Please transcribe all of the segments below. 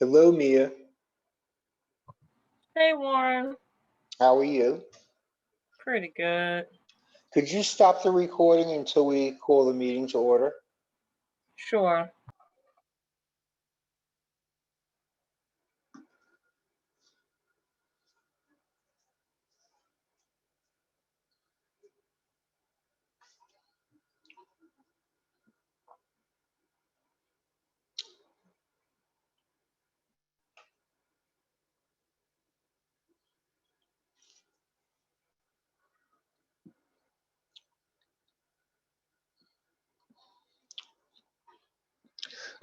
Hello, Mia. Hey Warren, How are you? pretty good. Could you stop the recording until we call the meeting to order? Sure.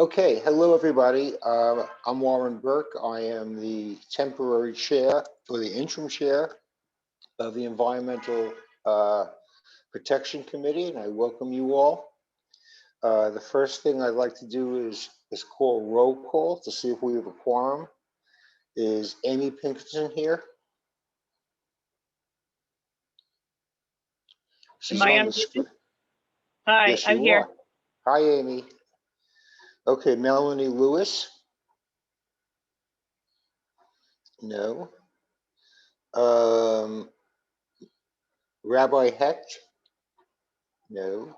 Okay, hello, everybody. I'm Warren Burke. I am the temporary chair or the interim chair of the Environmental Protection Committee, and I welcome you all. The first thing I'd like to do is call roll call to see if we have a quorum. Is Amy Pinkerton here? She's Am I on the unmuted? screen. Hi, Yes, I'm you here. are. Hi, Amy. Okay, Melanie Lewis? No. Rabbi Hecht? No.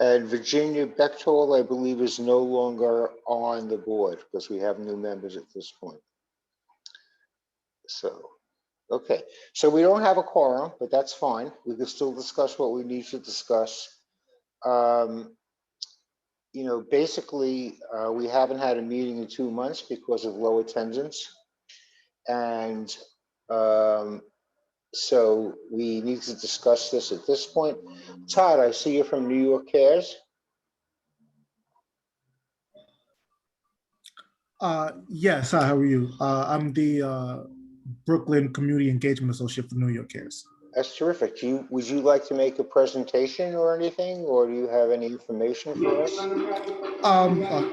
And Virginia Bechtold, I believe, is no longer on the board because we have new members at this point. So, okay. So we don't have a quorum, but that's fine. We can still discuss what we need to discuss. Basically, we haven't had a meeting in 2 months because of low attendance. And so we need to discuss this at this point. Todd, I see you're from New York Cares. Yes, hi, how are you? I'm the Brooklyn Community Engagement Associate for New York Cares. That's terrific. Would you like to make a presentation or anything, or do you have any information for us?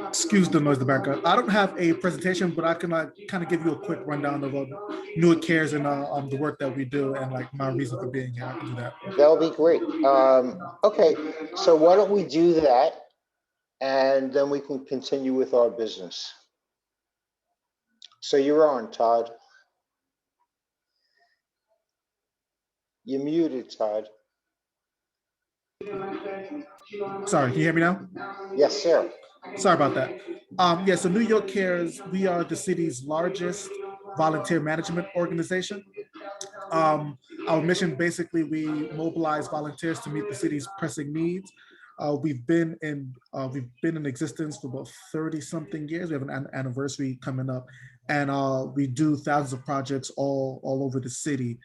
Excuse the noise in the background. I don't have a presentation, but I can kind of give you a quick rundown of New York Cares and the work that we do and like my reason for being here. I can do that. That'll be great. Okay, so why don't we do that, and then we can continue with our business. So you're on, Todd. You're muted, Todd. Sorry, can you hear me now? Yes, sir. Sorry about that. Yeah, so New York Cares, we are the city's largest volunteer management organization. Our mission, basically, we mobilize volunteers to meet the city's pressing needs. We've been in existence for about 30 something years. We have an anniversary coming up, and we do thousands of projects all over the city.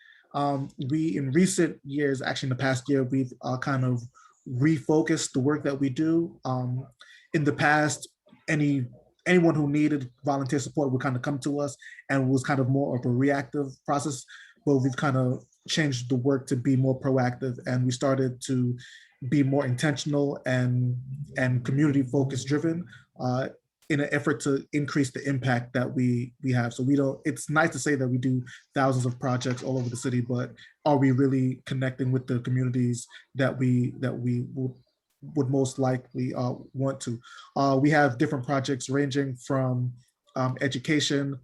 We, in recent years, actually in the past year, we've kind of refocused the work that we do. In the past, anyone who needed volunteer support would kind of come to us, and it was kind of more of a reactive process. But we've kind of changed the work to be more proactive, and we started to be more intentional and community focus driven in an effort to increase the impact that we have. So we don't, it's nice to say that we do thousands of projects all over the city, but are we really connecting with the communities that we would most likely want to? We have different projects ranging from education,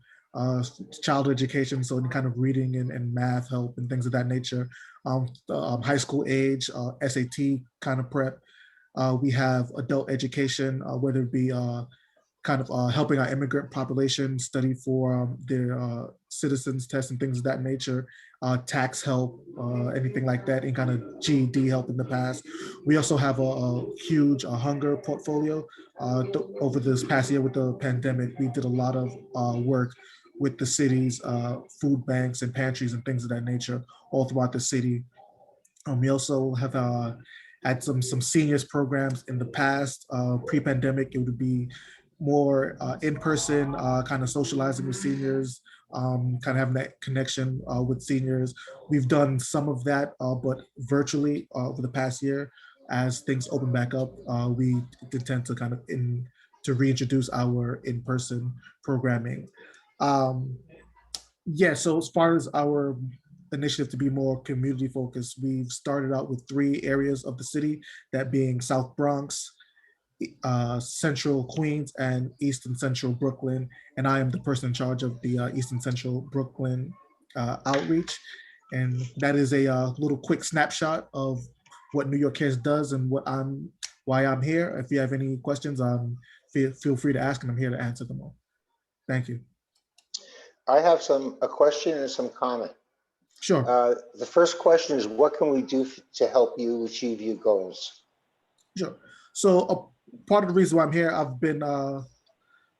child education, so any kind of reading and math help and things of that nature, high school age, SAT kind of prep. We have adult education, whether it be kind of helping our immigrant population study for their citizens tests and things of that nature, tax help, anything like that, any kind of GED help in the past. We also have a huge hunger portfolio. Over this past year with the pandemic, we did a lot of work with the city's food banks and pantries and things of that nature all throughout the city. We also have had some seniors programs in the past. Pre-pandemic, it would be more in-person, kind of socializing with seniors, kind of having that connection with seniors. We've done some of that, but virtually over the past year. As things open back up, we intend to kind of to reintroduce our in-person programming. Yeah, so as far as our initiative to be more community focused, we've started out with 3 areas of the city, that being South Bronx, Central Queens and East and Central Brooklyn, and I am the person in charge of the East and Central Brooklyn outreach. And that is a little quick snapshot of what New York Cares does and why I'm here. If you have any questions, feel free to ask, and I'm here to answer them all. Thank you. I have a question and some comment. Sure. The first question is, what can we do to help you achieve your goals? Sure. So part of the reason why I'm here, I've been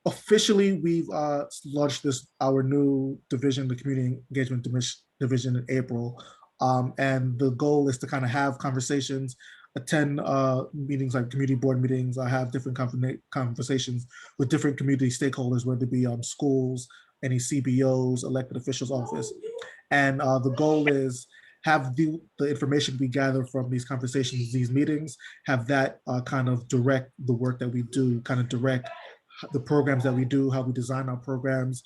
officially, we've launched our new division, the Community Engagement Division, in April. And the goal is to kind of have conversations, attend meetings like community board meetings. I have different conversations with different community stakeholders, whether it be schools, any CBOs, elected officials' office. And the goal is have the information we gather from these conversations, these meetings, have that kind of direct the work that we do, kind of direct the programs that we do, how we design our programs,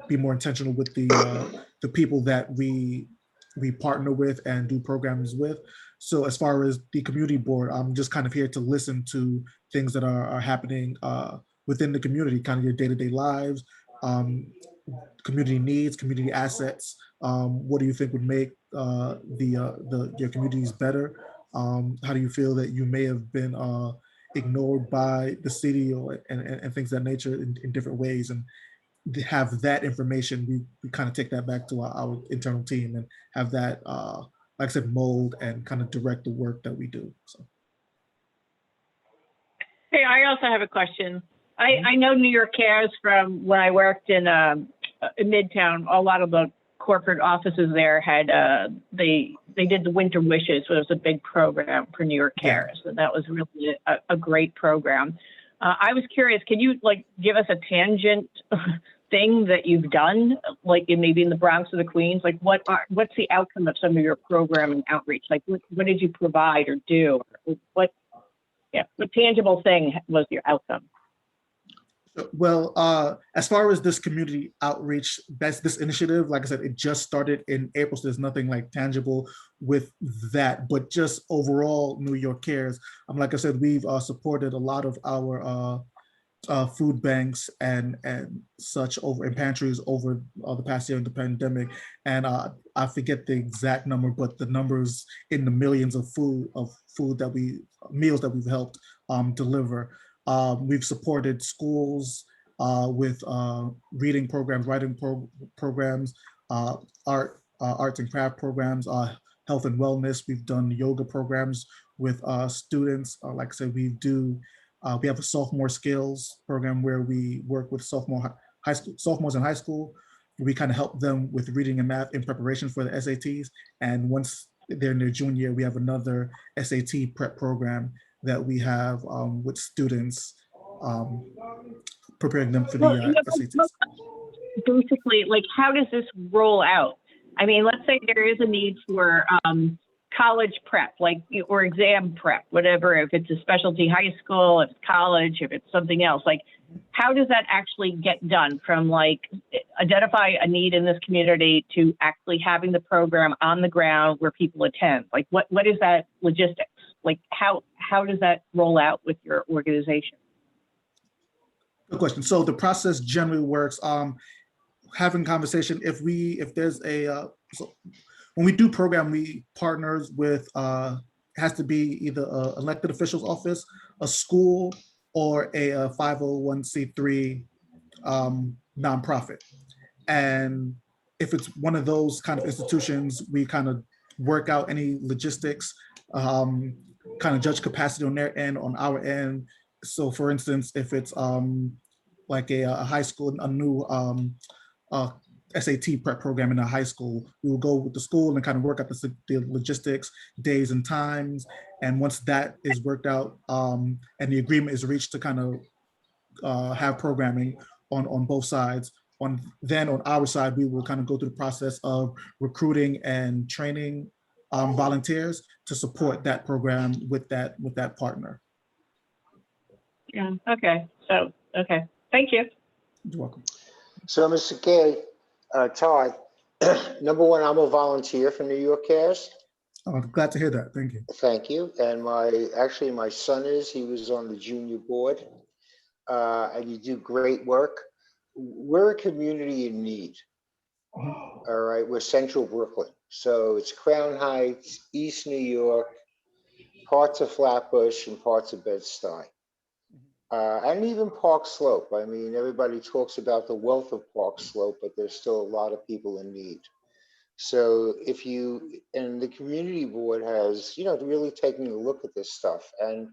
be more intentional with the people that we partner with and do programs with. So as far as the community board, I'm just kind of here to listen to things that are happening within the community, kind of your day-to-day lives, community needs, community assets. What do you think would make your communities better? How do you feel that you may have been ignored by the city and things of that nature in different ways? And to have that information, we kind of take that back to our internal team and have that, like I said, mold and kind of direct the work that we do. So. Hey, I also have a question. I know New York Cares from when I worked in Midtown. A lot of the corporate offices there had they did the Winter Wishes, which was a big program for New York Cares, and that was really a great program. I was curious, can you give us a tangent thing that you've done, maybe in the Bronx or the Queens? What's the outcome of some of your program and outreach? What did you provide or do? What tangible thing was your outcome? Well, as far as this community outreach, this initiative, like I said, it just started in April, so there's nothing tangible with that. But just overall, New York Cares, like I said, we've supported a lot of our food banks and such in pantries over the past year in the pandemic. And I forget the exact number, but the numbers in the millions of meals that we've helped deliver. We've supported schools with reading programs, writing programs, arts and craft programs, health and wellness. We've done yoga programs with students. Like I said, we have a sophomore skills program where we work with sophomores in high school. We kind of help them with reading and math in preparation for the SATs. And once they're in their junior year, we have another SAT prep program that we have with students, preparing them for the SATs. Basically, how does this roll out? I mean, let's say there is a need for college prep, or exam prep, whatever, if it's a specialty high school, if it's college, if it's something else. How does that actually get done from identify a need in this community to actually having the program on the ground where people attend? What is that logistics? How does that roll out with your organization? Good question. So the process generally works, having conversation. If there's when we do program, we partners with, has to be either an elected official's office, a school, or a 501c3 nonprofit. And if it's one of those kind of institutions, we kind of work out any logistics, kind of judge capacity on their end, on our end. So for instance, if it's a high school, a new SAT prep program in a high school, we will go with the school and kind of work out the logistics, days and times. And once that is worked out and the agreement is reached to kind of have programming on both sides, then on our side, we will kind of go through the process of recruiting and training volunteers to support that program with that partner. Yeah. Okay. So, okay. Thank you. You're welcome. So, Mr. Gay, Todd, number one, I'm a volunteer for New York Cares. Oh, I'm glad to hear that. Thank you. Thank you. And actually my son he was on the junior board, and you do great work. We're a community in need. Mhm. All right, we're central Brooklyn. So it's Crown Heights, East New York, parts of Flatbush and parts of Bed-Stuy. And even Park Slope. I mean, everybody talks about the wealth of Park Slope, but there's still a lot of people in need. So and the community board has, really taken a look at this stuff. And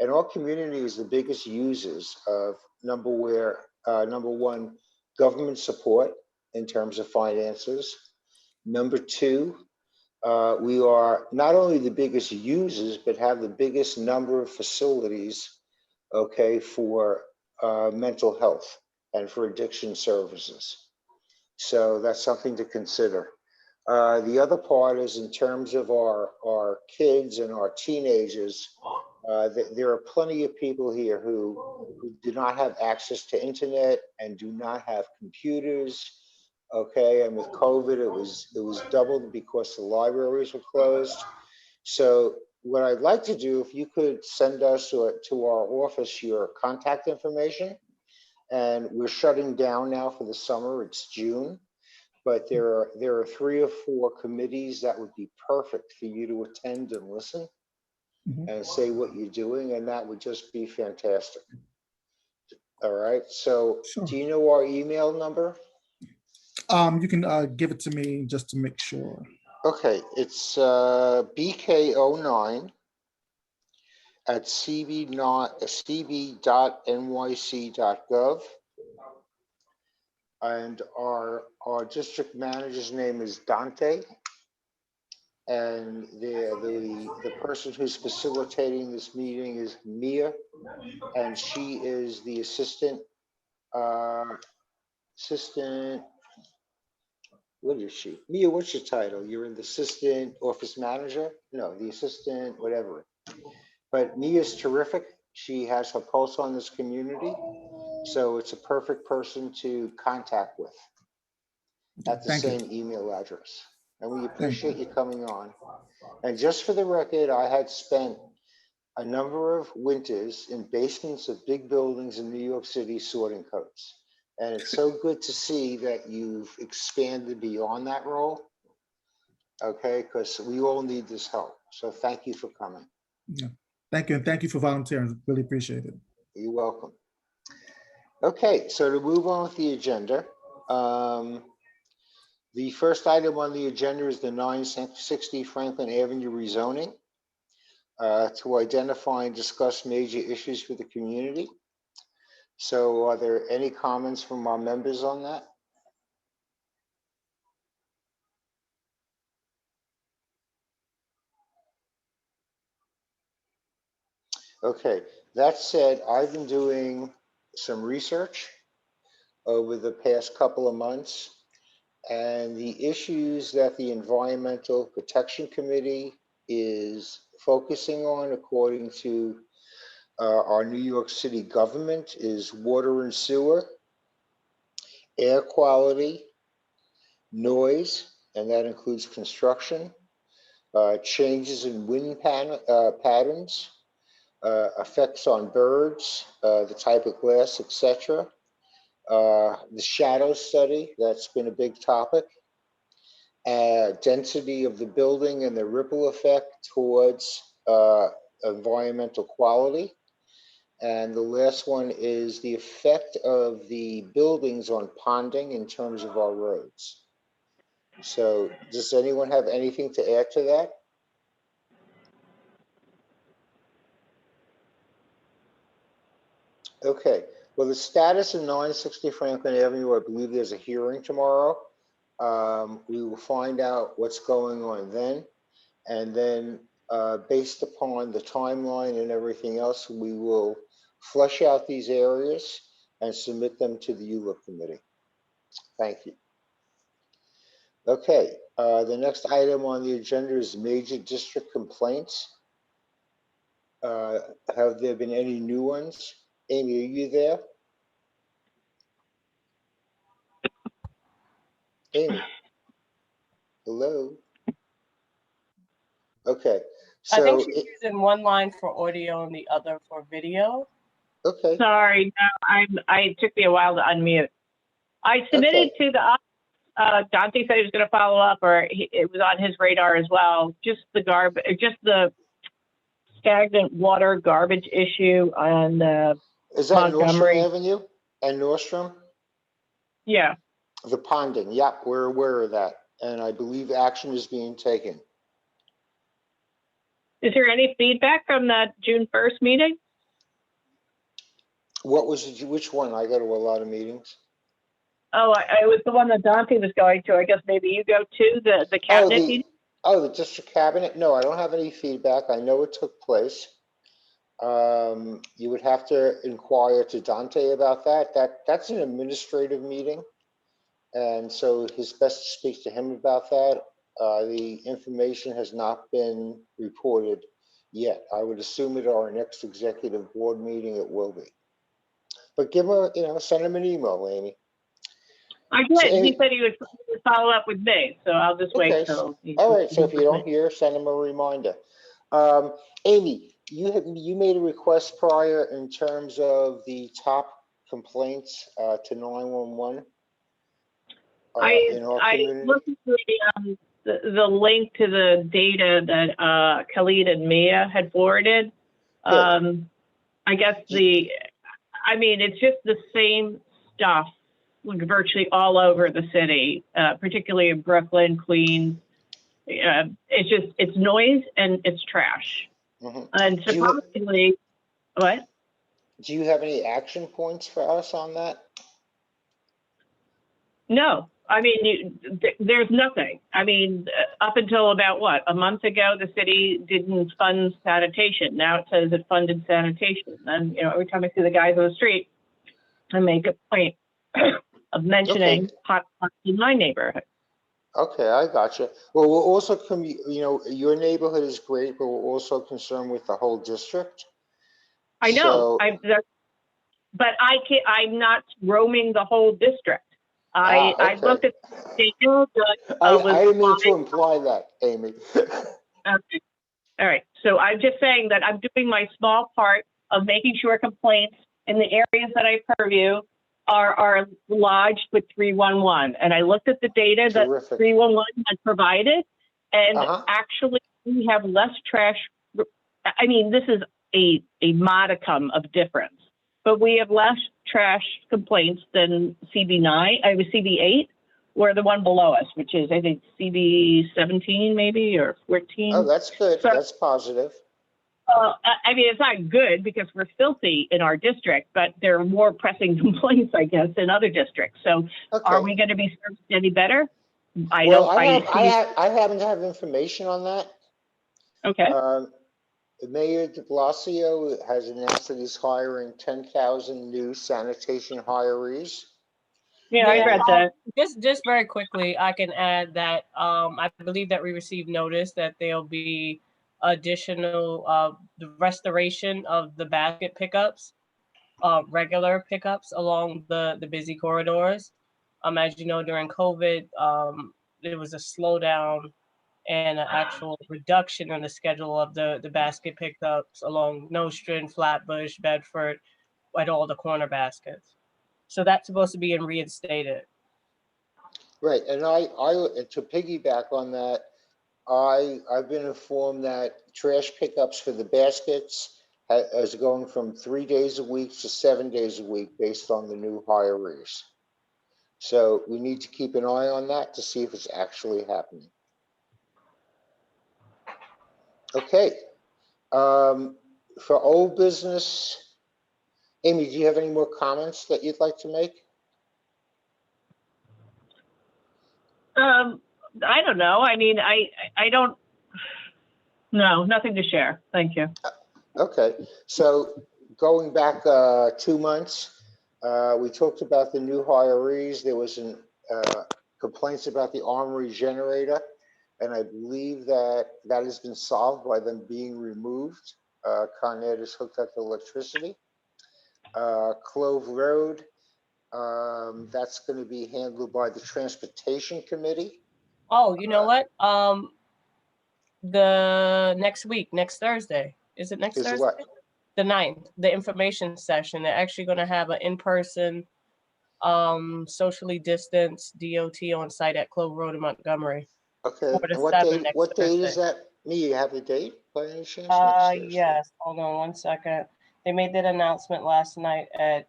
our community is the biggest users of number one, government support in terms of finances. Number two, we are not only the biggest users, but have the biggest number of facilities, okay, for mental health and for addiction services. So that's something to consider. The other part is in terms of our kids and our teenagers, there are plenty of people here who do not have access to internet and do not have computers. Okay, and with COVID, it was doubled because the libraries were closed. So what I'd like to do, if you could send us to our office your contact information, and we're shutting down now for the summer. It's June, but there are 3 or 4 committees that would be perfect for you to attend and listen Mhm. and say what you're doing, and that would just be fantastic. All right. So Sure. do you know our email number? You can give it to me just to make sure. Okay, it's BK09 at cb.nyc.gov. And our district manager's name is Dante. And the person who's facilitating this meeting is Mia, and she is the assistant, what is she? Mia, what's your title? You're an assistant office manager? No, the assistant, whatever. But Mia's terrific. She has her pulse on this community. So it's a perfect person to contact with at the Thank you. same email address. And we Thank appreciate you. you coming on. And just for the record, I had spent a number of winters in basements of big buildings in New York City sorting codes. And it's so good to see that you've expanded beyond that role. Okay, because we all need this help. So thank you for coming. Yeah. Thank you. And thank you for volunteering. Really appreciate it. You're welcome. Okay, so to move on with the agenda, the first item on the agenda is the 960 Franklin Avenue rezoning to identify and discuss major issues for the community. So are there any comments from our members on that? Okay, that said, I've been doing some research over the past couple of months, and the issues that the Environmental Protection Committee is focusing on, according to our New York City government, is water and sewer, air quality, noise, and that includes construction, changes in wind patterns, effects on birds, the type of glass, etc. The shadow study, that's been a big topic. Density of the building and the ripple effect towards environmental quality. And the last one is the effect of the buildings on ponding in terms of our roads. So does anyone have anything to add to that? Okay, well, the status of 960 Franklin Avenue, I believe there's a hearing tomorrow. We will find out what's going on then. And then based upon the timeline and everything else, we will flesh out these areas and submit them to the ULUP committee. Thank you. Okay, the next item on the agenda is major district complaints. Have there been any new ones? Amy, are you there? Amy? Hello? Okay, I think so, she's using one line for audio and the other for video. okay, Sorry, no, it took me a while to unmute. I submitted Okay. to the, Dante said he was gonna follow up, or it was on his radar as well, just the stagnant water garbage issue on, is that Nordstrom Montgomery. Avenue and Nordstrom? Yeah. The ponding, yeah, we're aware of that, and I believe action is being taken. Is there any feedback from that June 1st meeting? What was it, which one? I go to a lot of meetings. Oh, I was the one that Dante was going to. I guess maybe you go to the cabinet meeting? The district cabinet? No, I don't have any feedback. I know it took place. You would have to inquire to Dante about that. That's an administrative meeting. And so it's best to speak to him about that. The information has not been reported yet. I would assume at our next executive board meeting, it will be. But give him send him an email, Amy. I So, did. Amy- He said he would follow up with me, so I'll just wait Okay, till. all right, so if you don't hear, send him a reminder. Amy, you made a request prior in terms of the top complaints to 911 in our I community. looked at the link to the data that Khalid and Mia had forwarded. Good. I guess it's just the same stuff virtually all over the city, particularly in Brooklyn, Queens. It's noise and it's trash. Mhm. And Do you- surprisingly, what? Do you have any action points for us on that? No, there's nothing. Up until about a month ago, the city didn't fund sanitation. Now it says it funded sanitation. And, every time I see the guys on the street, I make a point of mentioning hot spots in my neighborhood. Okay, I got you. Well, we're also, your neighborhood is great, but we're also concerned with the whole district. I know, So- but I'm not roaming the whole district. I okay. looked at the data that I was didn't mean to applied. imply that, Amy. Okay. All right. So I'm just saying that I'm doing my small part of making sure complaints in the areas that I purview are lodged with 311. And I looked at the data that Terrific. 311 had provided, and Uh-huh. actually we have less trash. This is a modicum of difference, but we have less trash complaints than CB8, or the one below us, which is, I think, CB17 maybe, or 14. Oh, that's good. So- That's positive. It's not good because we're filthy in our district, but there are more pressing complaints, I guess, in other districts. So Okay. are we going to be served any better? I happen to have information on that. Okay. Mayor de Blasio has announced that he's hiring 10,000 new sanitation hirees. Yeah, I read that. Just very quickly, I can add that I believe that we received notice that there'll be additional the restoration of the basket pickups, regular pickups along the busy corridors. As you know, during COVID, there was a slowdown and an actual reduction in the schedule of the basket pickups along Nostrand, Flatbush, Bedford, at all the corner baskets. So that's supposed to be reinstated. Right, and I to piggyback on that, I've been informed that trash pickups for the baskets is going from 3 days a week to 7 days a week based on the new hirees. So we need to keep an eye on that to see if it's actually happening. Okay. For old business, Amy, do you have any more comments that you'd like to make? I don't know. I don't. No, nothing to share. Thank you. Okay, so going back 2 months, we talked about the new hirees. There was complaints about the Armory generator, and I believe that has been solved by them being removed. Con Ed has hooked up the electricity. Clove Road, that's going to be handled by the Transportation Committee. Oh, you know what? The next week, next Thursday. Is it next Is Thursday? what? The 9th, the information session. They're actually going to have an in-person, socially distanced DOT on site at Clove Road in Montgomery. Okay, 4 to and 7 next what date is Thursday. that? Me, you have the date by any chance? Next Thursday? Yes, hold on one second. They made that announcement last night at,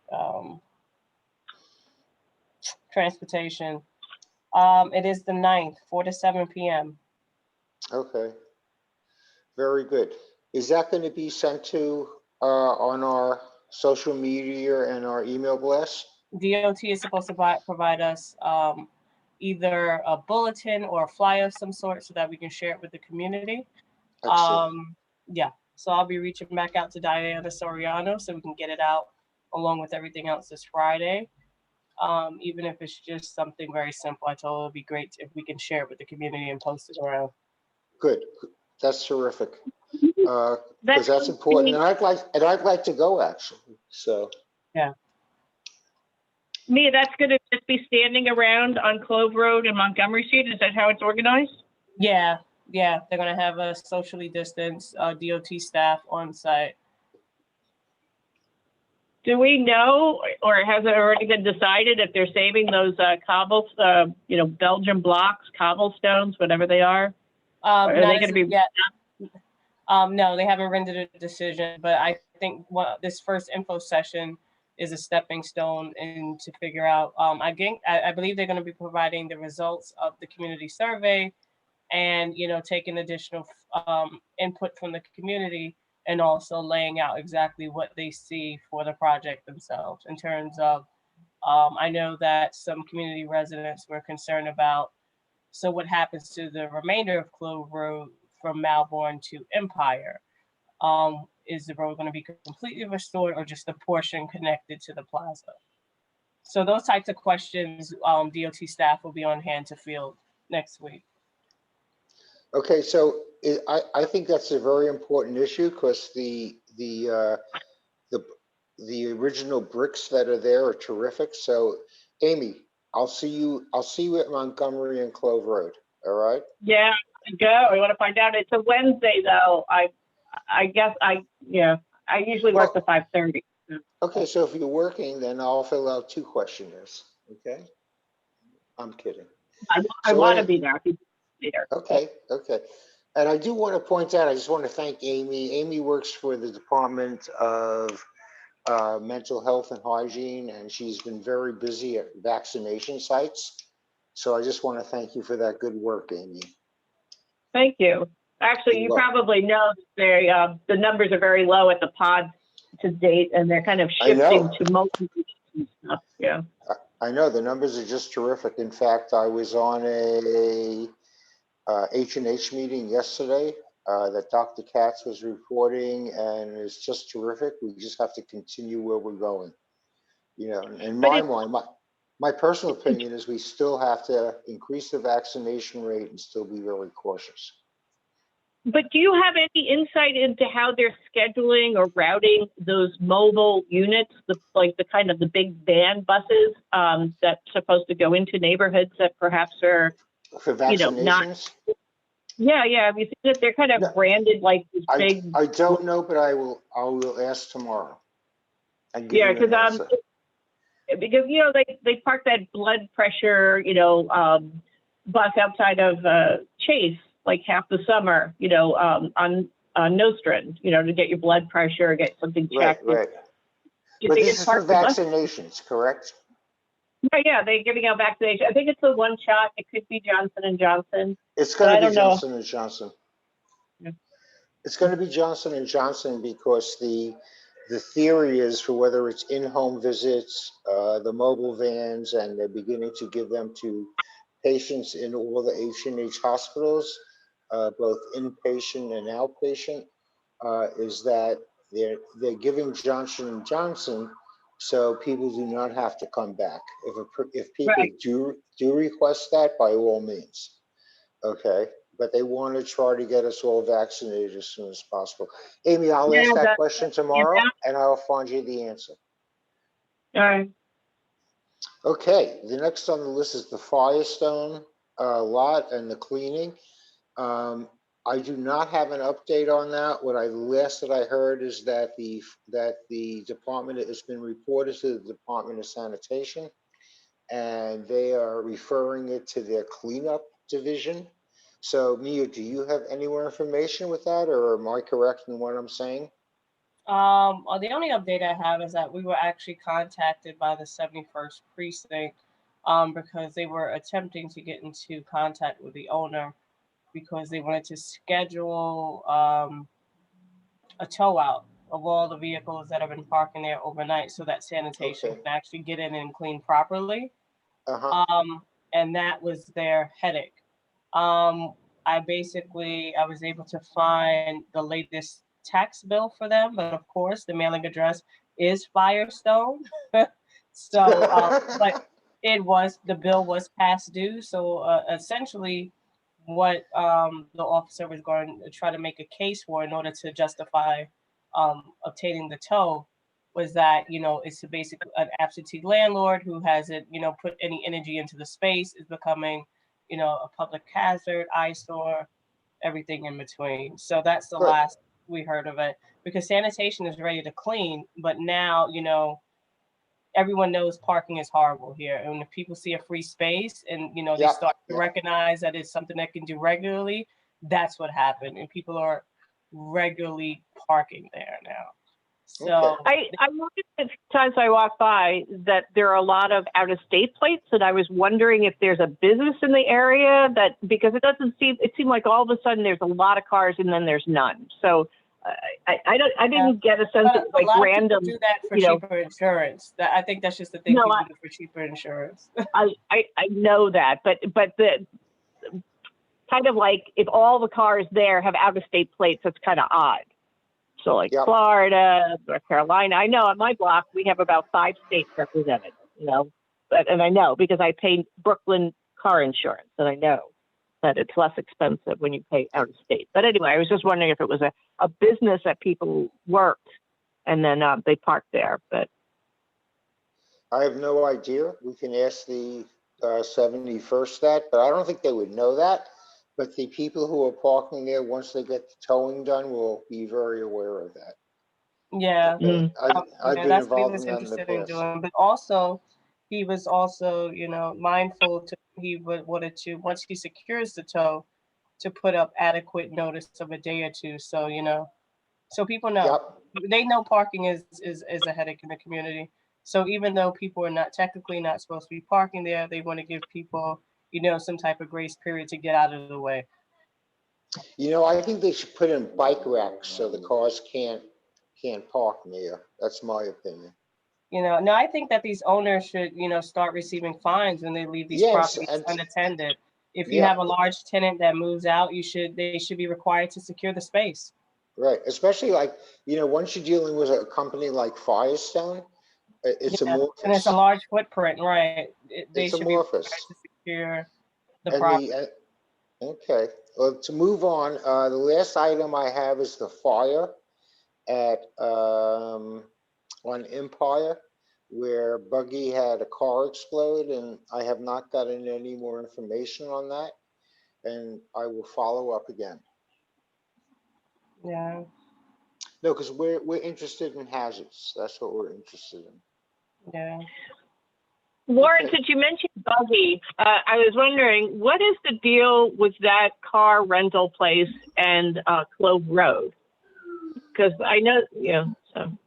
transportation. It is the 9th, 4 to 7 p.m. Okay, very good. Is that going to be sent to, on our social media and our email blast? DOT is supposed to provide us either a bulletin or a flyer of some sort so that we can share it with the community. Excellent. Yeah, so I'll be reaching back out to Diana Soriano so we can get it out along with everything else this Friday. Even if it's just something very simple, I told her it'd be great if we can share it with the community and post it around. Good. That's terrific. Because That's that's important. And I'd like to go actually. So. Mia, that's going to just be standing around on Clove Road and Montgomery Street. Is that how it's organized? Yeah, they're gonna have a socially distanced DOT staff on site. Do we know, or has it already been decided if they're saving those Belgian blocks, cobblestones, whatever they are? Are Not they as going to of be? yet. No, they haven't rendered a decision, but I think this first info session is a stepping stone and to figure out. I believe they're going to be providing the results of the community survey, and taking additional input from the community, and also laying out exactly what they see for the project themselves in terms of. I know that some community residents were concerned about. So what happens to the remainder of Clove Road from Malborn to Empire? Is the road going to be completely restored or just a portion connected to the plaza? So those types of questions, DOT staff will be on hand to field next week. Okay, so I think that's a very important issue because the original bricks that are there are terrific. So Amy, I'll see you at Montgomery and Clove Road. All right. Yeah, go. I want to find out. It's a Wednesday though. I guess I usually work to 5:30. Okay, so if you're working, then I'll fill out 2 questionnaires. Okay. I'm kidding. I want to be there. Okay. And I do want to point out, I just want to thank Amy. Amy works for the Department of Mental Health and Hygiene, and she's been very busy at vaccination sites. So I just want to thank you for that good work, Amy. Thank you. Actually, you probably know that the numbers are very low at the pod to date, and they're kind of shifting to multiple stuff. Yeah. I know the numbers are just terrific. In fact, I was on a H&H meeting yesterday that Dr. Katz was reporting, and it's just terrific. We just have to continue where we're going. In my mind, my personal opinion is we still have to increase the vaccination rate and still be very cautious. But do you have any insight into how they're scheduling or routing those mobile units, the kind of the big van buses that's supposed to go into neighborhoods that perhaps are, for vaccinations? Yeah. Have you seen that they're kind of branded like this big? I don't know, but I will ask tomorrow. Yeah, because they park that blood pressure bus outside of Chase like half the summer, on Nostrand, to get your blood pressure, get something checked. Right. But this is for vaccinations, correct? Yeah, they're giving out vaccination. I think it's the one shot. It could be Johnson & Johnson. It's going to be Johnson & Johnson. Yeah. It's going to be Johnson & Johnson because the theory is for whether it's in-home visits, the mobile vans, and they're beginning to give them to patients in all the H&H hospitals, both inpatient and outpatient, is that they're giving Johnson & Johnson so people do not have to come back. If people do request that, by all means, okay? But they want to try to get us all vaccinated as soon as possible. Amy, I'll ask that question tomorrow, and I'll find you the answer. All right. Okay, the next on the list is the Firestone lot and the cleaning. I do not have an update on that. Last that I heard is that the department has been reported to the Department of Sanitation, and they are referring it to their cleanup division. So Mia, do you have any more information with that, or am I correct in what I'm saying? The only update I have is that we were actually contacted by the 71st precinct, because they were attempting to get into contact with the owner because they wanted to schedule a tow out of all the vehicles that have been parking there overnight so that sanitation Okay. can actually get in and clean properly. Uh-huh. And that was their headache. Um, I was able to find the latest tax bill for them, but of course, the mailing address is Firestone. So, but the bill was past due. So, essentially, what the officer was going to try to make a case for in order to justify obtaining the tow was that, it's basically an absentee landlord who hasn't, put any energy into the space, is becoming, a public hazard, eyesore, everything in between. So that's the Good. last we heard of it, because sanitation is ready to clean, but now, everyone knows parking is horrible here. And if people see a free space and, they Yep. start to Yep. recognize that it's something that can do regularly, that's what happened. And people are regularly parking there now. So I noticed that times I walk by that there are a lot of out-of-state plates, and I was wondering if there's a business in the area because it seemed like all of a sudden there's a lot of cars and then there's none. So I didn't get a sense of a lot random. of people do that for cheaper insurance. I think that's just the thing people do for cheaper insurance. I know that, but the kind of like if all the cars there have out-of-state plates, that's kind of odd. So like Yep. Florida, North Carolina. I know on my block we have about 5 states represented, and I know because I pay Brooklyn car insurance, and I know that it's less expensive when you pay out of state. But anyway, I was just wondering if it was a business that people worked and then they parked there. But I have no idea. We can ask the 71st that, but I don't think they would know that. But the people who are parking there, once they get the towing done, will be very aware of that. Yeah. I've been That's what he involved was in that in the interested in past. doing. But also, he was also, mindful he wanted to, once he secures the tow, to put up adequate notice of a day or two. So, so people know. Yep. They know parking is a headache in the community. So even though people are not supposed to be parking there, they want to give people, some type of grace period to get out of the way. I think they should put in bike racks so the cars can't park there. That's my opinion. No, I think that these owners should, start receiving fines when they leave these Yes, properties and unattended. If you yeah, have a large tenant that moves out, they should be required to secure the space. right. Especially like, once you're dealing with a company like Firestone, it's Yeah, and it's a amorphous. large footprint, right? They It's should be required amorphous. to secure the And property. okay. Well, to move on, the last item I have is the fire at on Empire, where Buggy had a car explode, and I have not gotten any more information on that, and I will follow up again. Yeah, No, because we're interested in hazards. That's what we're interested in. yeah. Lauren, Okay. since you mentioned Buggy, I was wondering what is the deal with that car rental place and Clove Road? Because I know, so.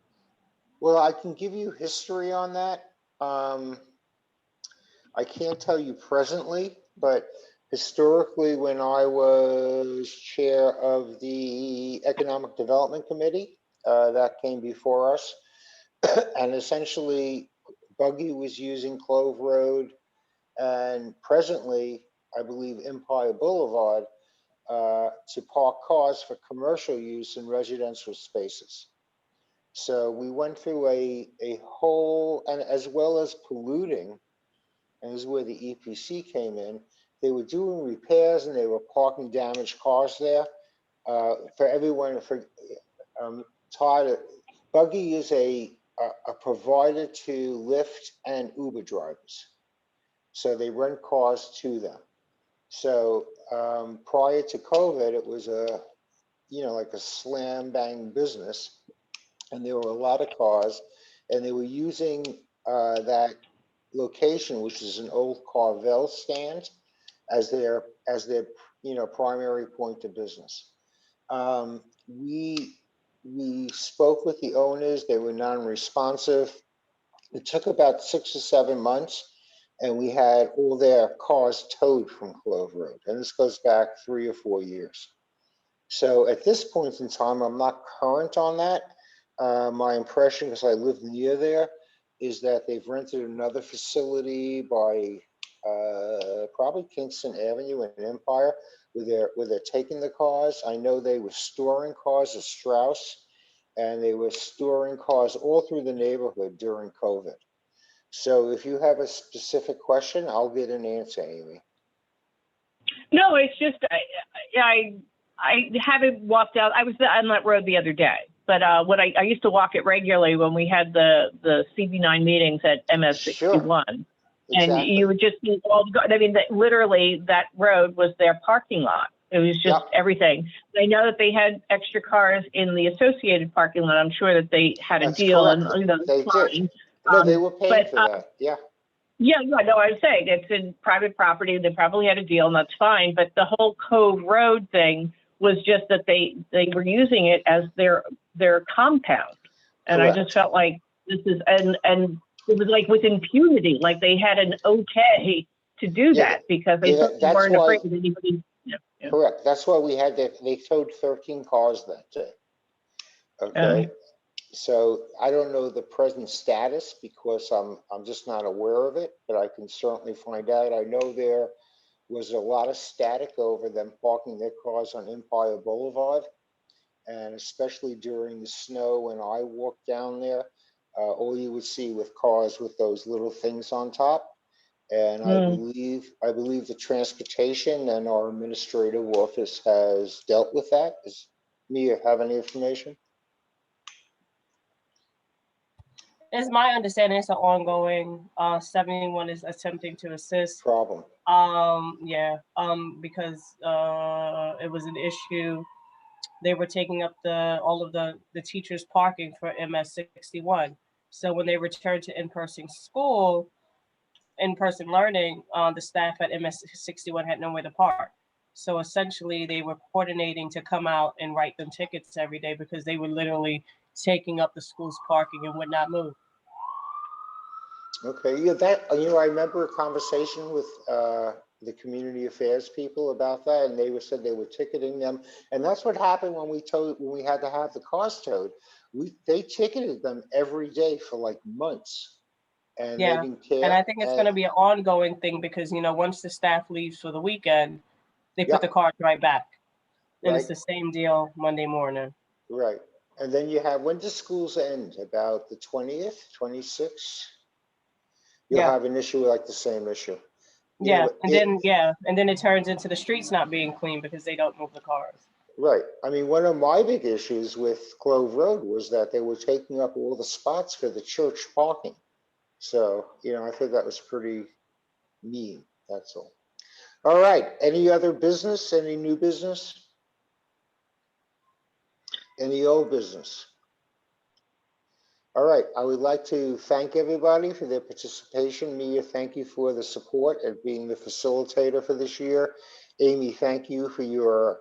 Well, I can give you history on that. I can't tell you presently, but historically, when I was chair of the Economic Development Committee, that came before us. And essentially, Buggy was using Clove Road, and presently, I believe Empire Boulevard, to park cars for commercial use in residential spaces. So we went through a whole, and as well as polluting, and this is where the EPC came in. They were doing repairs and they were parking damaged cars there. For everyone, Todd, Buggy is a provider to Lyft and Uber drivers. So they rent cars to them. So prior to COVID, it was like a slam bang business, and there were a lot of cars, and they were using that location, which is an old Carvel stand, as their primary point of business. We spoke with the owners. They were non-responsive. It took about 6 or 7 months, and we had all their cars towed from Clove Road. And this goes back 3 or 4 years. So at this point in time, I'm not current on that. My impression, because I live near there, is that they've rented another facility by probably Kingston Avenue and Empire, where they're taking the cars. I know they were storing cars at Strauss, and they were storing cars all through the neighborhood during COVID. So if you have a specific question, I'll get an answer, Amy. No, it's just, I haven't walked out. I was on that road the other day, but when I used to walk it regularly when we had the CB9 meetings at MS61. Sure. And Exactly. you would just see all the, I mean, literally that road was their parking lot. It was just everything. I know that they had extra cars in the associated parking lot. I'm sure that they had a That's deal, correct. and They did. fine. No, they were paying but, for that. Yeah. Yeah, no, I was saying it's in private property. They probably had a deal, and that's fine. But the whole Cove Road thing was just that they were using it as their compound, and Correct. I just felt like this is and it was like with impunity, like they had an okay to do that because they that's weren't why- afraid of anybody. Yeah. Correct. That's why they towed 13 cars that day. Okay. So I don't know the present status because I'm just not aware of it, but I can certainly find out. I know there was a lot of static over them parking their cars on Empire Boulevard, and especially during the snow when I walked down there, all you would see with cars with those little things on top. And I believe the transportation and our administrative office has dealt with that. Does Mia have any information? It's my understanding it's an ongoing, 71 is attempting to assist. Problem. Because it was an issue. They were taking up all of the teachers' parking for MS61. So when they returned to in-person learning, the staff at MS61 had nowhere to park. So essentially they were coordinating to come out and write them tickets every day because they were literally taking up the school's parking and would not move. Okay, I remember a conversation with the community affairs people about that, and they said they were ticketing them, and that's what happened when we had to have the cars towed. They ticketed them every day for like months, and they didn't care. And I think it's going to be an ongoing thing because once the staff leaves for the weekend, they put the cars right back, and it's the same deal Monday morning. Right, and then you have, when does schools end? About the 20th, 26th? You'll have an issue like the same issue. And then it turns into the streets not being clean because they don't move the cars. Right. I mean, one of my big issues with Clove Road was that they were taking up all the spots for the church parking. So, I think that was pretty mean. That's all. All right. Any other business? Any new business? Any old business? All right, I would like to thank everybody for their participation. Mia, thank you for the support and being the facilitator for this year. Amy, thank you for your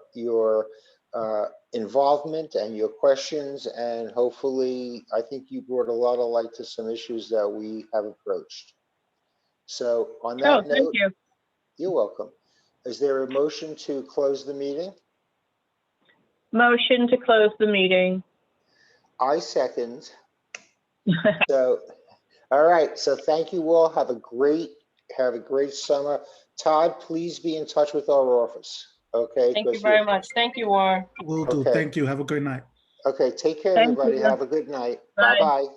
involvement and your questions. And hopefully, I think you brought a lot of light to some issues that we have approached. So on that note, thank you. You're welcome. Is there a motion to close the meeting? Motion to close the meeting. I second. So, all right. So thank you all. Have a great summer. Todd, please be in touch with our office. Okay. Thank you very much. Thank you, Warren. Will do. Okay. Thank you. Have a good night. Okay. Take care, Thank everybody. you. Have a good night. Bye. Bye-bye.